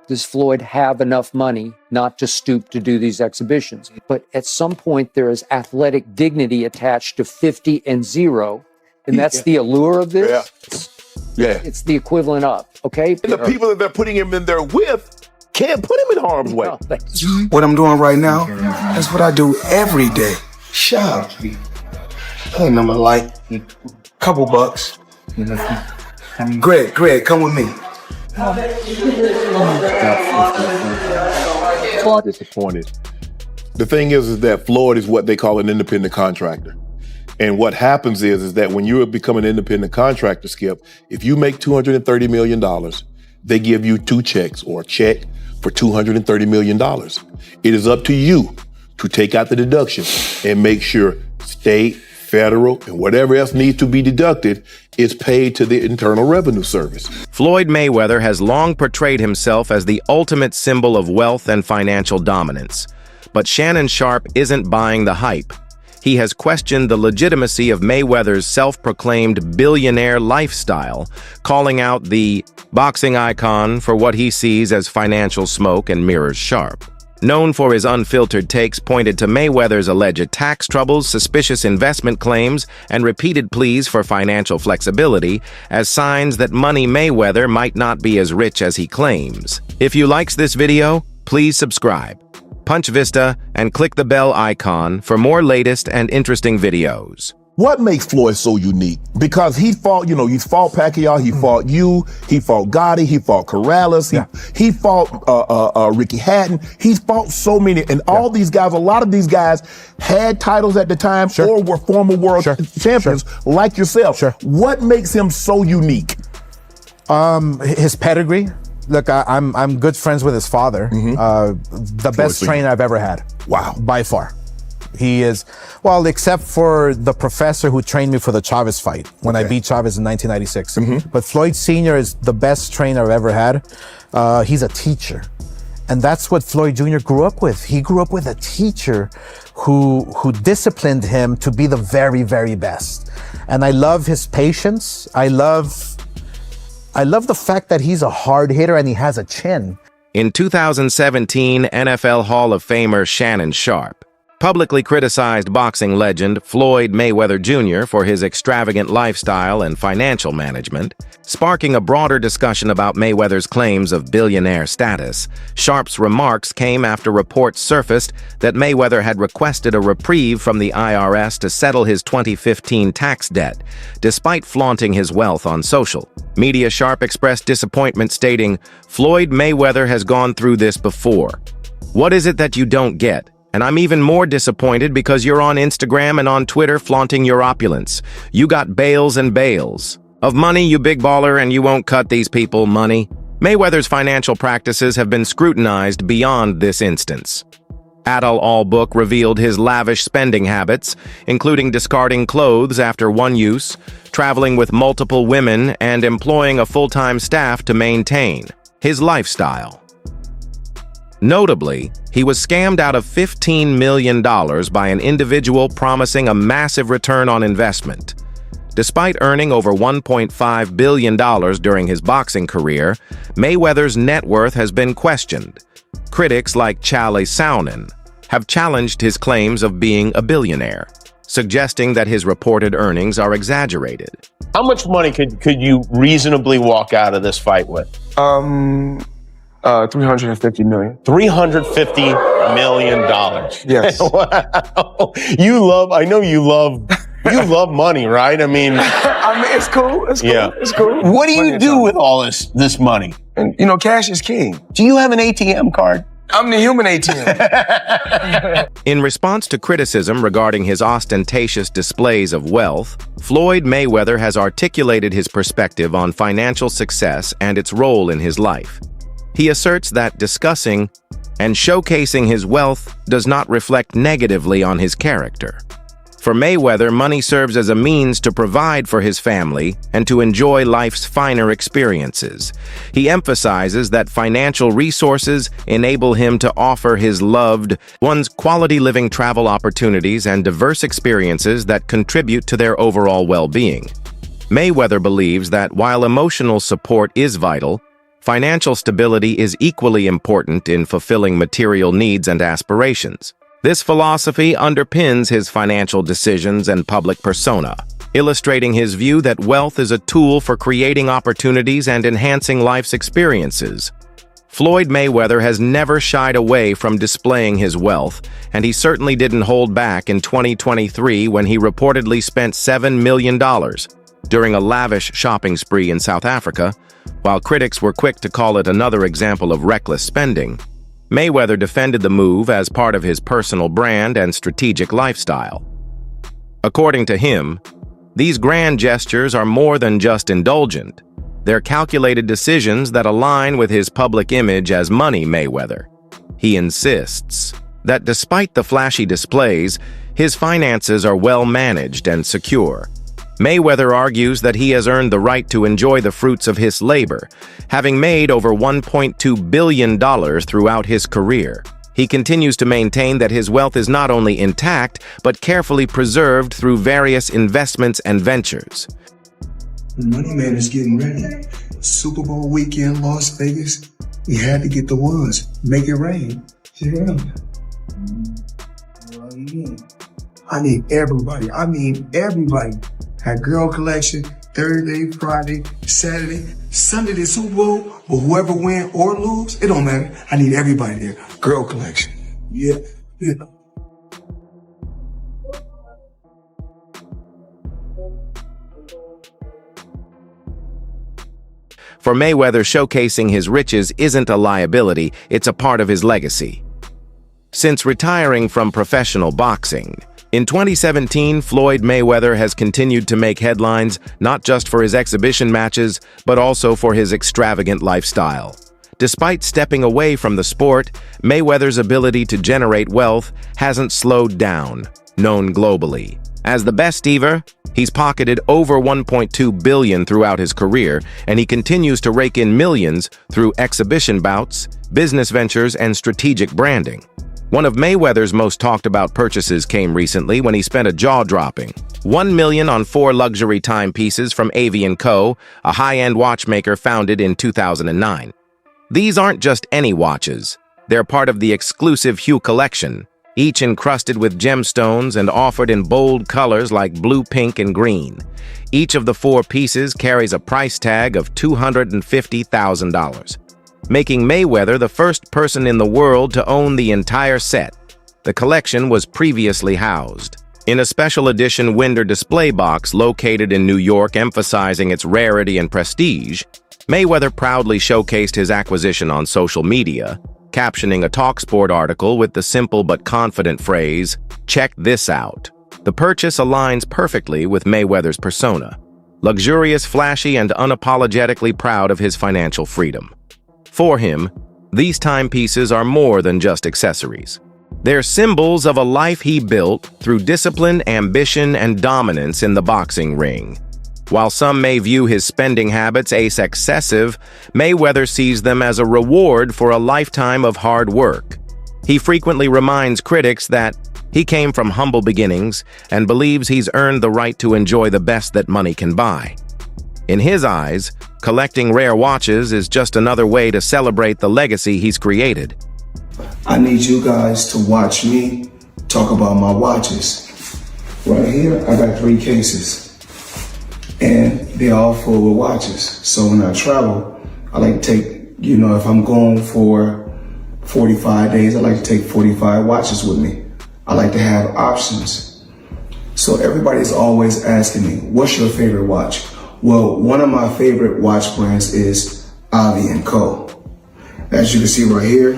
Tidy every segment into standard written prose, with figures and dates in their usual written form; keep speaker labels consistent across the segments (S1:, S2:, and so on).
S1: does Floyd have enough money not to stoop to do these exhibitions? But at some point, there is athletic dignity attached to 50 and 0, and that's the allure of this.
S2: Yeah.
S1: It's the equivalent of, okay?
S2: And the people that they're putting him in there with can't put him in harm's way.
S3: What I'm doing right now is what I do every day. Shop. Ain't no like couple bucks. Greg, come with me.
S2: Disappointed. The thing is that Floyd is what they call an independent contractor. And what happens is that when you become an independent contractor, Skip, if you make $230 million, they give you 2 checks or a check for $230 million. It is up to you to take out the deduction and make sure state, federal, and whatever else needs to be deducted is paid to the Internal Revenue Service.
S4: Floyd Mayweather has long portrayed himself as the ultimate symbol of wealth and financial dominance. But Shannon Sharpe isn't buying the hype. He has questioned the legitimacy of Mayweather's self-proclaimed billionaire lifestyle, calling out the boxing icon for what he sees as financial smoke and mirrors Sharpe. Known for his unfiltered takes pointed to Mayweather's alleged tax troubles, suspicious investment claims, and repeated pleas for financial flexibility as signs that Money Mayweather might not be as rich as he claims. If you liked this video, please subscribe, punch Vista, and click the bell icon for more latest and interesting videos.
S2: What makes Floyd so unique? Because he fought, he fought Pacquiao, he fought you, he fought Gotti, he fought Corrales, he fought Ricky Hatton. He's fought so many, and all these guys, a lot of these guys had titles at the time or were former world champions like yourself. What makes him so unique?
S5: His pedigree. Look, I'm good friends with his father. The best trainer I've ever had.
S2: Wow.
S5: By far. He is, well, except for the professor who trained me for the Chavez fight when I beat Chavez in 1996. But Floyd Sr. is the best trainer I've ever had. He's a teacher. And that's what Floyd Jr. grew up with. He grew up with a teacher who disciplined him to be the very, very best. And I love his patience. I love the fact that he's a hard hitter and he has a chin.
S4: In 2017, NFL Hall of Famer Shannon Sharpe publicly criticized boxing legend Floyd Mayweather Jr. for his extravagant lifestyle and financial management, sparking a broader discussion about Mayweather's claims of billionaire status. Sharpe's remarks came after reports surfaced that Mayweather had requested a reprieve from the IRS to settle his 2015 tax debt, despite flaunting his wealth on social media. Sharpe expressed disappointment, stating, "Floyd Mayweather has gone through this before. What is it that you don't get? And I'm even more disappointed because you're on Instagram and on Twitter flaunting your opulence. You got bales and bales of money, you big baller, and you won't cut these people money." Mayweather's financial practices have been scrutinized beyond this instance. Adal Al-Book revealed his lavish spending habits, including discarding clothes after one use, traveling with multiple women, and employing a full-time staff to maintain his lifestyle. Notably, he was scammed out of $15 million by an individual promising a massive return on investment. Despite earning over $1.5 billion during his boxing career, Mayweather's net worth has been questioned. Critics like Charlie Saunen have challenged his claims of being a billionaire, suggesting that his reported earnings are exaggerated.
S6: How much money could you reasonably walk out of this fight with?
S3: 350 million.
S6: $350 million.
S3: Yes.
S6: Wow. I know you love money, right? I mean,
S3: it's cool. It's cool.
S6: Yeah.
S3: It's cool.
S6: What do you do with all this money?
S3: And, cash is king.
S6: Do you have an ATM card?
S3: I'm the human ATM.
S4: In response to criticism regarding his ostentatious displays of wealth, Floyd Mayweather has articulated his perspective on financial success and its role in his life. He asserts that discussing and showcasing his wealth does not reflect negatively on his character. For Mayweather, money serves as a means to provide for his family and to enjoy life's finer experiences. He emphasizes that financial resources enable him to offer his loved ones quality living, travel opportunities, and diverse experiences that contribute to their overall well-being. Mayweather believes that while emotional support is vital, Financial stability is equally important in fulfilling material needs and aspirations. This philosophy underpins his financial decisions and public persona, illustrating his view that wealth is a tool for creating opportunities and enhancing life's experiences. Floyd Mayweather has never shied away from displaying his wealth, and he certainly didn't hold back in 2023 when he reportedly spent $7 million during a lavish shopping spree in South Africa. While critics were quick to call it another example of reckless spending, Mayweather defended the move as part of his personal brand and strategic lifestyle. According to him, these grand gestures are more than just indulgent. They're calculated decisions that align with his public image as Money Mayweather. He insists that despite the flashy displays, his finances are well managed and secure. Mayweather argues that he has earned the right to enjoy the fruits of his labor, having made over $1.2 billion throughout his career. He continues to maintain that his wealth is not only intact, but carefully preserved through various investments and ventures.
S3: The Money Man is getting ready. Super Bowl weekend, Las Vegas. We had to get the ones. Make it rain. Yeah. I need everybody. I mean everybody. Had girl collection Thursday, Friday, Saturday, Sunday, the Super Bowl. But whoever win or lose, it don't matter. I need everybody there. Girl collection. Yeah.
S4: For Mayweather, showcasing his riches isn't a liability, it's a part of his legacy. Since retiring from professional boxing, in 2017, Floyd Mayweather has continued to make headlines not just for his exhibition matches, but also for his extravagant lifestyle. Despite stepping away from the sport, Mayweather's ability to generate wealth hasn't slowed down, known globally. As the best ever, he's pocketed over $1.2 billion throughout his career, and he continues to rake in millions through exhibition bouts, business ventures, and strategic branding. One of Mayweather's most talked about purchases came recently when he spent a jaw-dropping $1 million on 4 luxury timepieces from Avian Co., a high-end watchmaker founded in 2009. These aren't just any watches. They're part of the exclusive Hue collection, each encrusted with gemstones and offered in bold colors like blue, pink, and green. Each of the 4 pieces carries a price tag of $250,000. Making Mayweather the first person in the world to own the entire set. The collection was previously housed in a special edition Winder display box located in New York, emphasizing its rarity and prestige. Mayweather proudly showcased his acquisition on social media, captioning a TalkSport article with the simple but confident phrase, "Check this out." The purchase aligns perfectly with Mayweather's persona, luxurious, flashy, and unapologetically proud of his financial freedom. For him, these timepieces are more than just accessories. They're symbols of a life he built through discipline, ambition, and dominance in the boxing ring. While some may view his spending habits as excessive, Mayweather sees them as a reward for a lifetime of hard work. He frequently reminds critics that he came from humble beginnings and believes he's earned the right to enjoy the best that money can buy. In his eyes, collecting rare watches is just another way to celebrate the legacy he's created.
S3: I need you guys to watch me talk about my watches. Right here, I got 3 cases, and they're all full with watches. So when I travel, I like to take, if I'm going for 45 days, I like to take 45 watches with me. I like to have options. So everybody's always asking me, what's your favorite watch? Well, one of my favorite watch brands is Avian Co. As you can see right here,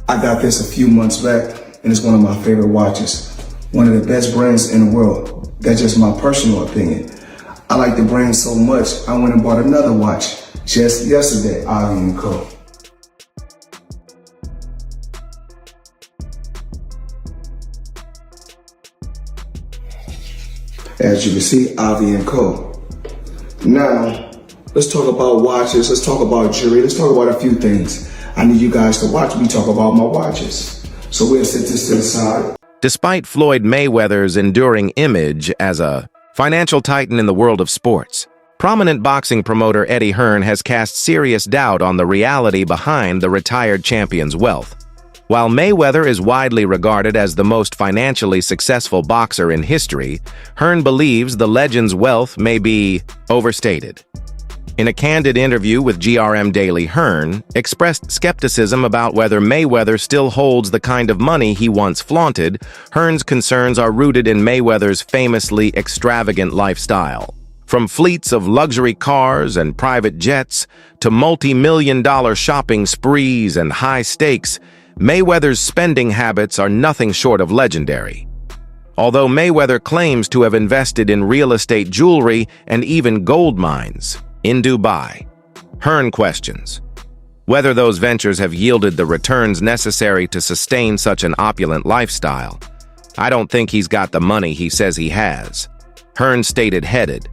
S3: I got this a few months back, and it's one of my favorite watches. One of the best brands in the world. That's just my personal opinion. I like the brand so much, I went and bought another watch just yesterday, Avian Co. As you can see, Avian Co. Now, let's talk about watches, let's talk about jewelry, let's talk about a few things. I need you guys to watch me talk about my watches. So we'll set this to the side.
S4: Despite Floyd Mayweather's enduring image as a financial titan in the world of sports, Prominent boxing promoter Eddie Hearn has cast serious doubt on the reality behind the retired champion's wealth. While Mayweather is widely regarded as the most financially successful boxer in history, Hearn believes the legend's wealth may be overstated. In a candid interview with GRM Daily, Hearn expressed skepticism about whether Mayweather still holds the kind of money he once flaunted. Hearn's concerns are rooted in Mayweather's famously extravagant lifestyle. From fleets of luxury cars and private jets to multi-million-dollar shopping sprees and high stakes, Mayweather's spending habits are nothing short of legendary. Although Mayweather claims to have invested in real estate, jewelry, and even gold mines in Dubai, Hearn questions whether those ventures have yielded the returns necessary to sustain such an opulent lifestyle. "I don't think he's got the money he says he has," Hearn stated headed.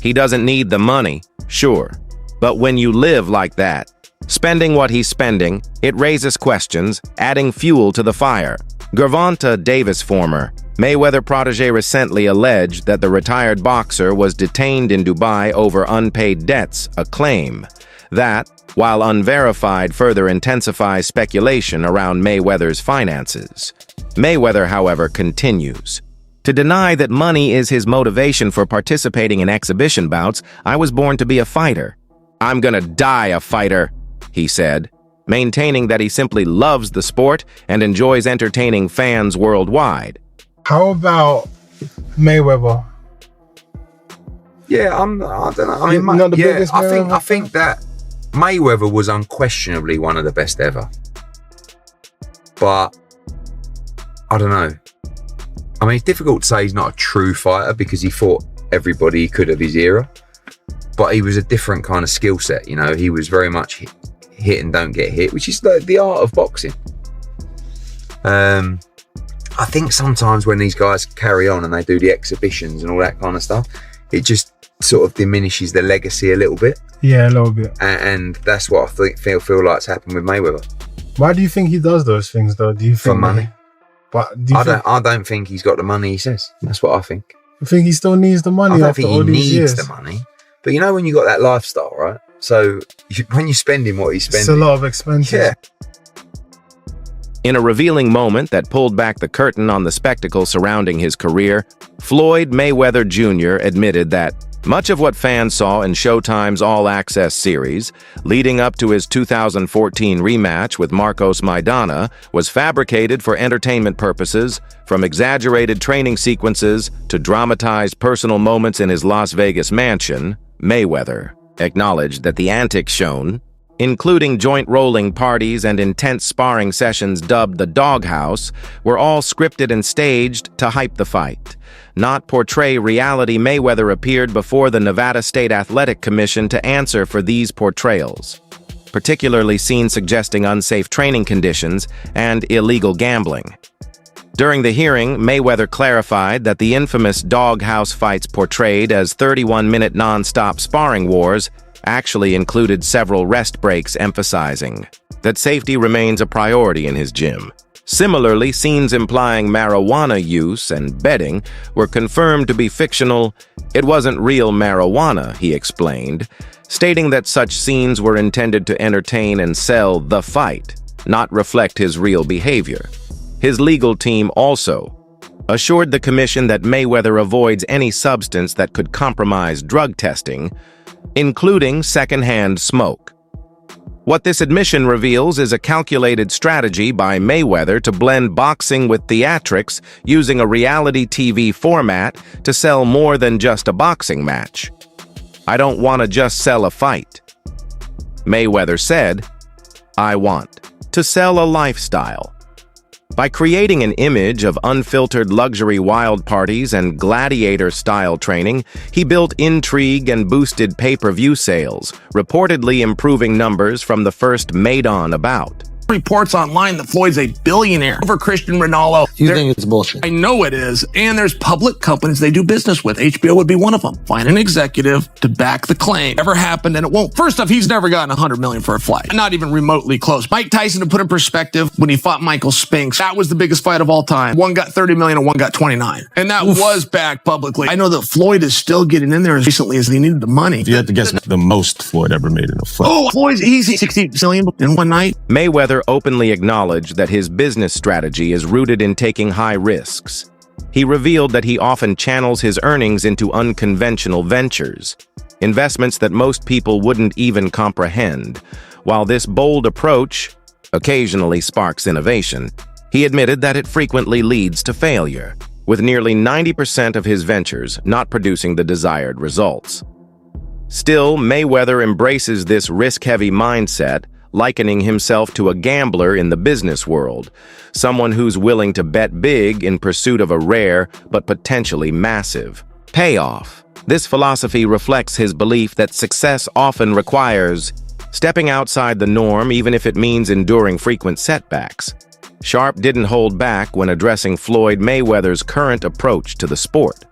S4: "He doesn't need the money, sure, but when you live like that, spending what he's spending, it raises questions, adding fuel to the fire." Gervonta Davis, former Mayweather protege, recently alleged that the retired boxer was detained in Dubai over unpaid debts, a claim that, while unverified, further intensifies speculation around Mayweather's finances. Mayweather, however, continues to deny that money is his motivation for participating in exhibition bouts. "I was born to be a fighter. I'm gonna die a fighter," he said, maintaining that he simply loves the sport and enjoys entertaining fans worldwide.
S7: How about Mayweather?
S8: Yeah, I don't know. I mean,
S7: Not the biggest
S8: I think that Mayweather was unquestionably one of the best ever. But I don't know. I mean, it's difficult to say he's not a true fighter because he fought everybody he could of his era. But he was a different kind of skill set, you know. He was very much hit and don't get hit, which is the art of boxing. I think sometimes when these guys carry on and they do the exhibitions and all that kind of stuff, it just sort of diminishes the legacy a little bit.
S7: Yeah, a little bit.
S8: And that's what I feel like's happened with Mayweather.
S7: Why do you think he does those things, though? Do you think
S8: For money.
S7: But
S8: I don't think he's got the money he says. That's what I think.
S7: I think he still needs the money.
S8: I don't
S7: after
S8: think
S7: all
S8: he
S7: these
S8: needs
S7: years.
S8: the money. But you know when you got that lifestyle, right? So when you're spending what he's spending,
S7: It's a lot of expenses.
S8: yeah.
S4: In a revealing moment that pulled back the curtain on the spectacle surrounding his career, Floyd Mayweather Jr. admitted that much of what fans saw in Showtime's All Access series, leading up to his 2014 rematch with Marcos Maidana, was fabricated for entertainment purposes, from exaggerated training sequences to dramatized personal moments in his Las Vegas mansion. Mayweather acknowledged that the antics shown, including joint rolling parties and intense sparring sessions dubbed the Doghouse, were all scripted and staged to hype the fight, not portray reality. Mayweather appeared before the Nevada State Athletic Commission to answer for these portrayals, particularly scenes suggesting unsafe training conditions and illegal gambling. During the hearing, Mayweather clarified that the infamous Doghouse fights portrayed as 31-minute non-stop sparring wars actually included several rest breaks, emphasizing that safety remains a priority in his gym. Similarly, scenes implying marijuana use and betting were confirmed to be fictional. It wasn't real marijuana, he explained, stating that such scenes were intended to entertain and sell the fight, not reflect his real behavior. His legal team also assured the commission that Mayweather avoids any substance that could compromise drug testing, including secondhand smoke. What this admission reveals is a calculated strategy by Mayweather to blend boxing with theatrics, using a reality TV format to sell more than just a boxing match. "I don't want to just sell a fight," Mayweather said. "I want to sell a lifestyle." By creating an image of unfiltered luxury wild parties and gladiator-style training, he built intrigue and boosted pay-per-view sales, reportedly improving numbers from the first Maidan bout.
S9: Reports online that Floyd's a billionaire over Cristiano Ronaldo.
S10: You think it's bullshit?
S9: I know it is. And there's public companies they do business with. HBO would be one of them. Find an executive to back the claim. Never happened, and it won't. First off, he's never gotten $100 million for a fight. Not even remotely close. Mike Tyson, to put in perspective, when he fought Michael Spinks, that was the biggest fight of all time. One got 30 million and one got 29. And that was backed publicly. I know that Floyd is still getting in there as recently as he needed the money.
S6: If you had to guess the most Floyd ever made in a fight.
S9: Oh, Floyd's easy. 60 million in one night.
S4: Mayweather openly acknowledged that his business strategy is rooted in taking high risks. He revealed that he often channels his earnings into unconventional ventures, investments that most people wouldn't even comprehend. While this bold approach occasionally sparks innovation, he admitted that it frequently leads to failure, with nearly 90% of his ventures not producing the desired results. Still, Mayweather embraces this risk-heavy mindset, likening himself to a gambler in the business world, someone who's willing to bet big in pursuit of a rare but potentially massive payoff. This philosophy reflects his belief that success often requires stepping outside the norm, even if it means enduring frequent setbacks. Sharpe didn't hold back when addressing Floyd Mayweather's current approach to the sport.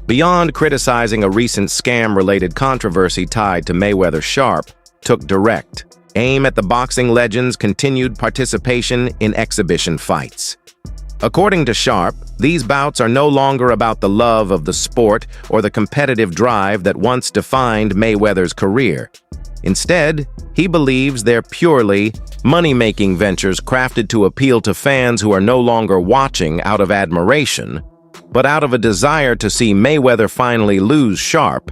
S4: Beyond criticizing a recent scam-related controversy tied to Mayweather, Sharpe took direct aim at the boxing legend's continued participation in exhibition fights. According to Sharpe, these bouts are no longer about the love of the sport or the competitive drive that once defined Mayweather's career. Instead, he believes they're purely money-making ventures crafted to appeal to fans who are no longer watching out of admiration, but out of a desire to see Mayweather finally lose. Sharpe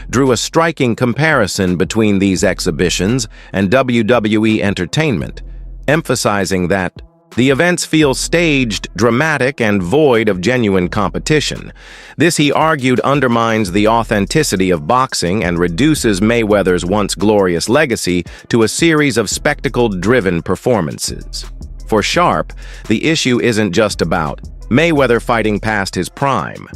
S4: drew a striking comparison between these exhibitions and WWE entertainment, emphasizing that the events feel staged, dramatic, and void of genuine competition. This, he argued, undermines the authenticity of boxing and reduces Mayweather's once glorious legacy to a series of spectacle-driven performances. For Sharpe, the issue isn't just about Mayweather fighting past his prime.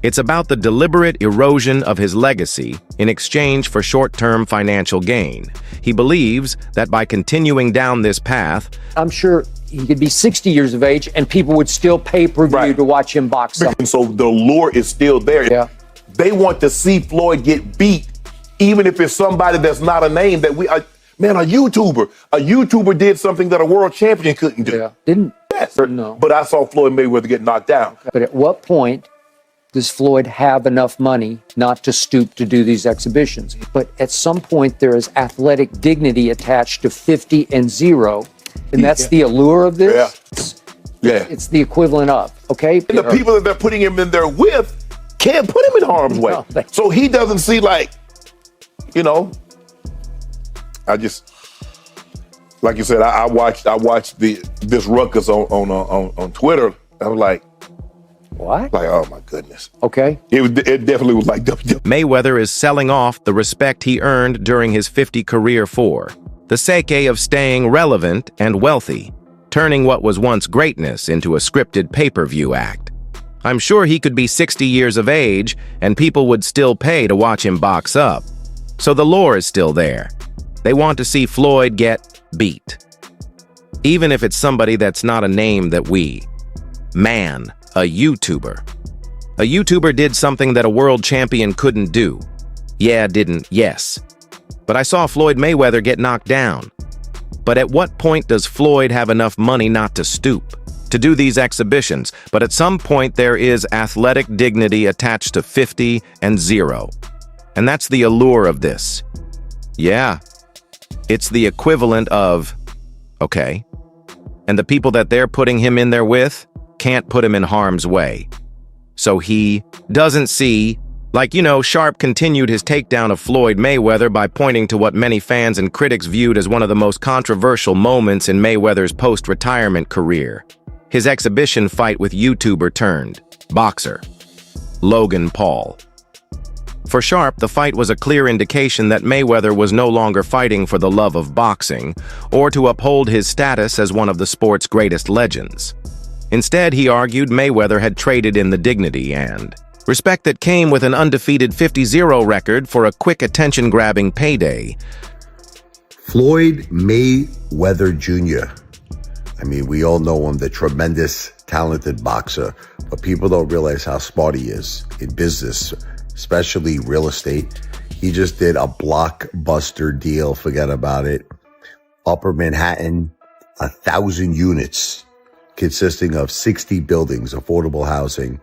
S4: It's about the deliberate erosion of his legacy in exchange for short-term financial gain. He believes that by continuing down this path,
S1: I'm sure he could be 60 years of age and people would still pay per view to watch him box.
S2: And so the lure is still there.
S1: Yeah.
S2: They want to see Floyd get beat, even if it's somebody that's not a name that we are. Man, a YouTuber did something that a world champion couldn't do.
S1: Yeah. Didn't?
S2: Yes.
S1: No.
S2: But I saw Floyd Mayweather get knocked down.
S1: But at what point does Floyd have enough money not to stoop to do these exhibitions? But at some point, there is athletic dignity attached to 50 and 0. And that's the allure of this.
S2: Yeah.
S1: It's the equivalent of, okay?
S2: And the people that they're putting him in there with can't put him in harm's way.
S1: No,
S2: So he doesn't see, like, you know, like you said, I watched this ruckus on Twitter. I was like,
S1: what?
S2: Like, oh my goodness.
S1: Okay.
S2: It definitely was like WWE.
S4: Mayweather is selling off the respect he earned during his 50 career for the sake of staying relevant and wealthy, turning what was once greatness into a scripted pay-per-view act. I'm sure he could be 60 years of age and people would still pay to watch him box up. So the lore is still there. They want to see Floyd get beat. Even if it's somebody that's not a name that a YouTuber. A YouTuber did something that a world champion couldn't do. Yes. But I saw Floyd Mayweather get knocked down. But at what point does Floyd have enough money not to stoop to do these exhibitions? But at some point there is athletic dignity attached to 50 and 0. And that's the allure of this. Yeah. It's the equivalent of, okay. And the people that they're putting him in there with can't put him in harm's way. So he doesn't see, Sharpe continued his takedown of Floyd Mayweather by pointing to what many fans and critics viewed as one of the most controversial moments in Mayweather's post-retirement career. His exhibition fight with YouTuber turned boxer Logan Paul. For Sharpe, the fight was a clear indication that Mayweather was no longer fighting for the love of boxing or to uphold his status as one of the sport's greatest legends. Instead, he argued Mayweather had traded in the dignity and respect that came with an undefeated 50-0 record for a quick attention-grabbing payday.
S10: Floyd Mayweather Jr. I mean, we all know him, the tremendous, talented boxer, but people don't realize how smart he is in business, especially real estate. He just did a blockbuster deal, forget about it. Upper Manhattan, 1,000 units consisting of 60 buildings, affordable housing,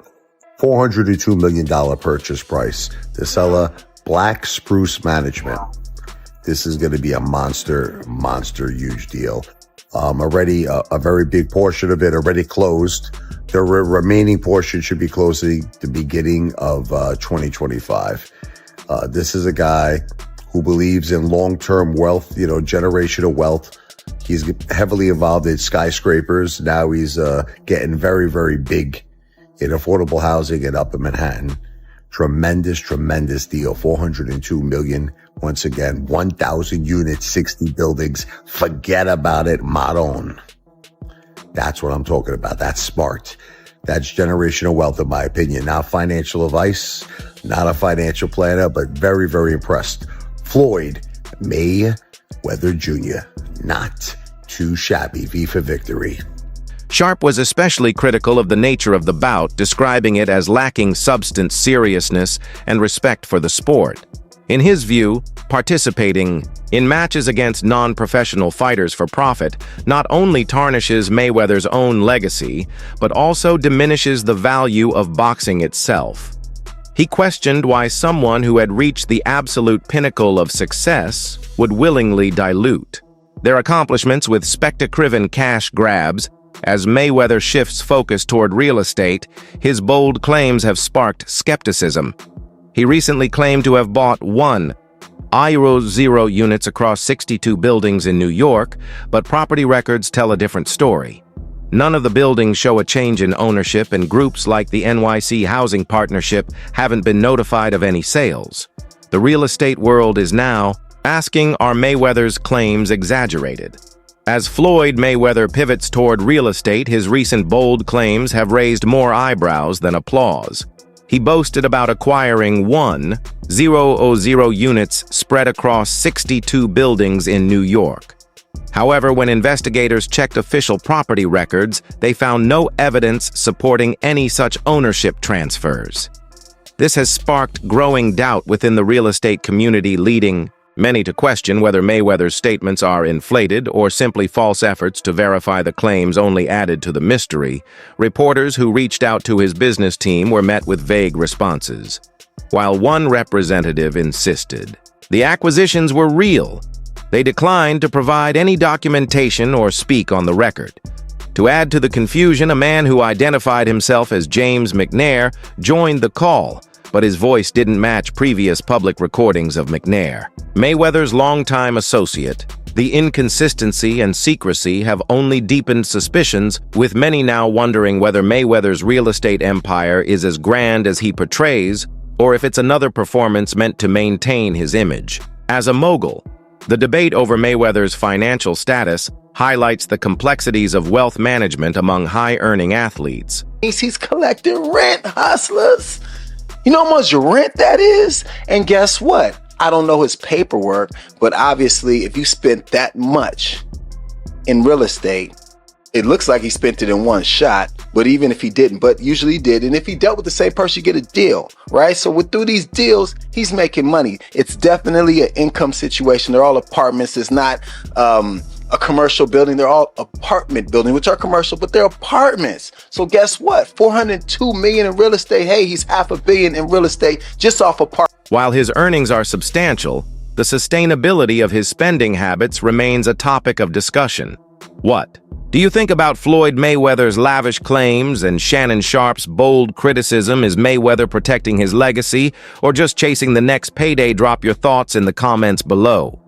S10: $402 million purchase price. The seller, Black Spruce Management. This is going to be a monster huge deal. Already a very big portion of it already closed. The remaining portion should be closing the beginning of 2025. This is a guy who believes in long-term wealth, generational wealth. He's heavily involved in skyscrapers. Now he's getting very, very big in affordable housing in Upper Manhattan. Tremendous deal. $402 million. Once again, 1,000 units, 60 buildings. Forget about it, Maron. That's what I'm talking about. That's smart. That's generational wealth, in my opinion. Not financial advice, not a financial planner, but very, very impressed. Floyd Mayweather Jr. Not too shabby. V for victory.
S4: Sharpe was especially critical of the nature of the bout, describing it as lacking substance, seriousness, and respect for the sport. In his view, participating in matches against non-professional fighters for profit not only tarnishes Mayweather's own legacy, but also diminishes the value of boxing itself. He questioned why someone who had reached the absolute pinnacle of success would willingly dilute their accomplishments with spectacle-driven cash grabs. As Mayweather shifts focus toward real estate, his bold claims have sparked skepticism. He recently claimed to have bought 1,000 units across 62 buildings in New York, but property records tell a different story. None of the buildings show a change in ownership, and groups like the NYC Housing Partnership haven't been notified of any sales. The real estate world is now asking, are Mayweather's claims exaggerated? As Floyd Mayweather pivots toward real estate, his recent bold claims have raised more eyebrows than applause. He boasted about acquiring 1,000 units spread across 62 buildings in New York. However, when investigators checked official property records, they found no evidence supporting any such ownership transfers. This has sparked growing doubt within the real estate community, leading many to question whether Mayweather's statements are inflated or simply false efforts to verify the claims only added to the mystery. Reporters who reached out to his business team were met with vague responses, while one representative insisted the acquisitions were real. They declined to provide any documentation or speak on the record. To add to the confusion, a man who identified himself as James McNair joined the call, but his voice didn't match previous public recordings of McNair. Mayweather's longtime associate. The inconsistency and secrecy have only deepened suspicions, with many now wondering whether Mayweather's real estate empire is as grand as he portrays, or if it's another performance meant to maintain his image. As a mogul, the debate over Mayweather's financial status highlights the complexities of wealth management among high-earning athletes.
S11: He's collecting rent, hustlers. You know how much rent that is? And guess what? I don't know his paperwork, but obviously if you spent that much in real estate, it looks like he spent it in one shot, but even if he didn't, but usually he did. And if he dealt with the same person, you get a deal, right? So through these deals, he's making money. It's definitely an income situation. They're all apartments. It's not a commercial building. They're all apartment buildings, which are commercial, but they're apartments. So guess what? $402 million in real estate. Hey, he's $500 million in real estate just off apartments.
S4: While his earnings are substantial, the sustainability of his spending habits remains a topic of discussion. What do you think about Floyd Mayweather's lavish claims and Shannon Sharpe's bold criticism? Is Mayweather protecting his legacy or just chasing the next payday? Drop your thoughts in the comments below.